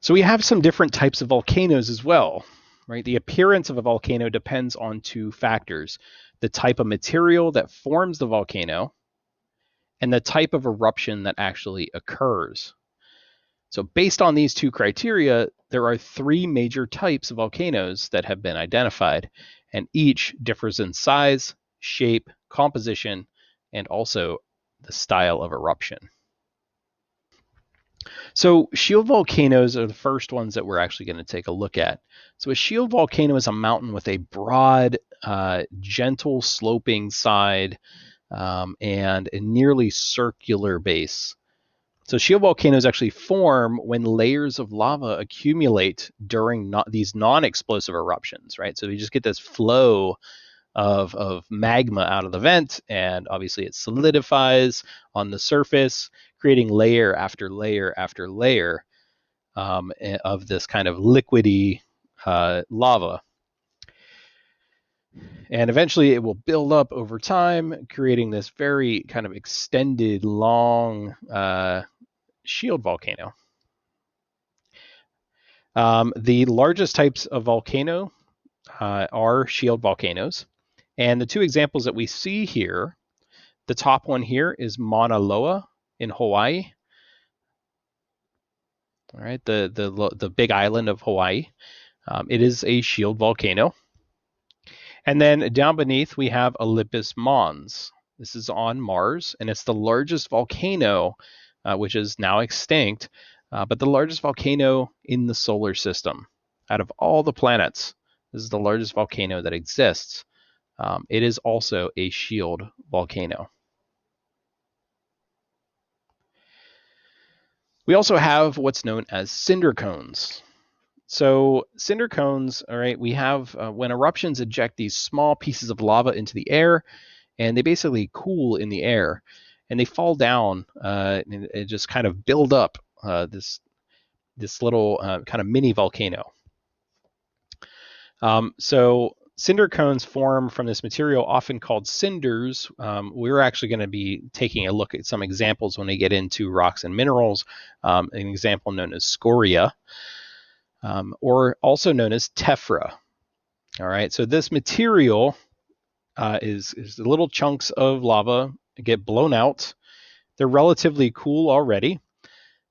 So we have some different types of volcanoes as well, right? The appearance of a volcano depends on two factors: the type of material that forms the volcano and the type of eruption that actually occurs. So based on these two criteria, there are three major types of volcanoes that have been identified, and each differs in size, shape, composition, and also the style of eruption. So shield volcanoes are the first ones that we're actually going to take a look at. So a shield volcano is a mountain with a broad, gentle sloping side and a nearly circular base. So shield volcanoes actually form when layers of lava accumulate during these non-explosive eruptions, right? So you just get this flow of magma out of the vent, and obviously it solidifies on the surface, creating layer after layer after layer of this kind of liquidy lava. And eventually it will build up over time, creating this very kind of extended, long shield volcano. The largest types of volcano are shield volcanoes. And the two examples that we see here, the top one here is Mauna Loa in Hawaii. All right, the big island of Hawaii. It is a shield volcano. And then down beneath we have Olympus Mons. This is on Mars, and it's the largest volcano, which is now extinct, but the largest volcano in the solar system. Out of all the planets, this is the largest volcano that exists. It is also a shield volcano. We also have what's known as cinder cones. So cinder cones, all right, we have when eruptions eject these small pieces of lava into the air, and they basically cool in the air, and they fall down and just kind of build up this little kind of mini volcano. So cinder cones form from this material often called cinders. We're actually going to be taking a look at some examples when we get into rocks and minerals. An example known as scoria, or also known as tephra. All right, so this material is little chunks of lava get blown out. They're relatively cool already,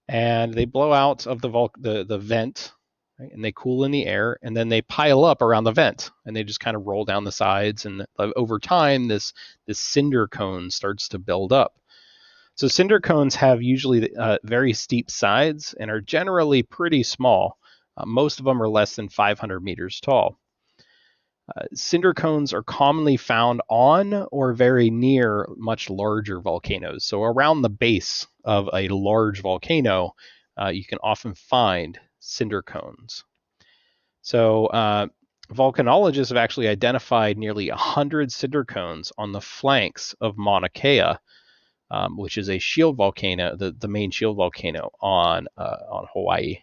and they blow out of the vent, right? And they cool in the air, and then they pile up around the vent, and they just kind of roll down the sides. And over time, this cinder cone starts to build up. So cinder cones have usually very steep sides and are generally pretty small. Most of them are less than 500 meters tall. Cinder cones are commonly found on or very near much larger volcanoes. So around the base of a large volcano, you can often find cinder cones. So volcanologists have actually identified nearly 100 cinder cones on the flanks of Mauna Kea, which is a shield volcano, the main shield volcano on Hawaii.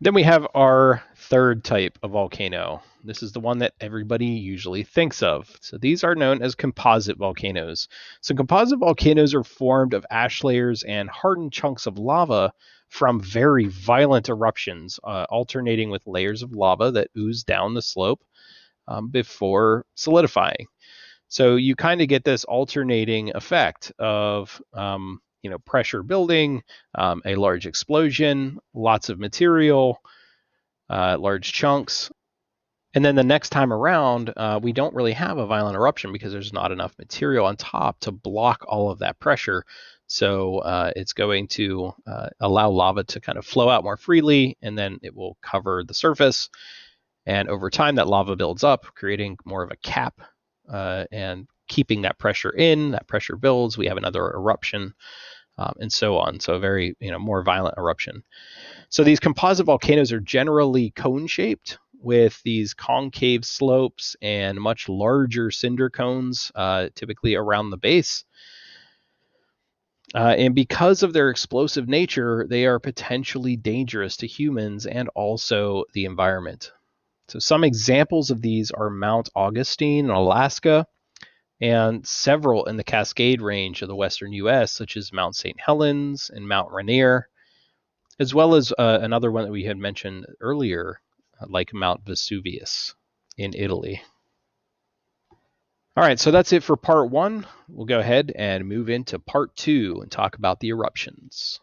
Then we have our third type of volcano. This is the one that everybody usually thinks of. So these are known as composite volcanoes. So composite volcanoes are formed of ash layers and hardened chunks of lava from very violent eruptions, alternating with layers of lava that ooze down the slope before solidifying. So you kind of get this alternating effect of pressure building, a large explosion, lots of material, large chunks. And then the next time around, we don't really have a violent eruption because there's not enough material on top to block all of that pressure. So it's going to allow lava to kind of flow out more freely, and then it will cover the surface. And over time, that lava builds up, creating more of a cap and keeping that pressure in. That pressure builds. We have another eruption. And so on. So a very more violent eruption. So these composite volcanoes are generally cone-shaped with these concave slopes and much larger cinder cones, typically around the base. And because of their explosive nature, they are potentially dangerous to humans and also the environment. So some examples of these are Mount Augustine in Alaska, and several in the Cascade Range of the western U.S., such as Mount St. Helens and Mount Rainier. as well as another one that we had mentioned earlier, like Mount Vesuvius in Italy. All right, so that's it for part one. We'll go ahead and move into part two and talk about the eruptions.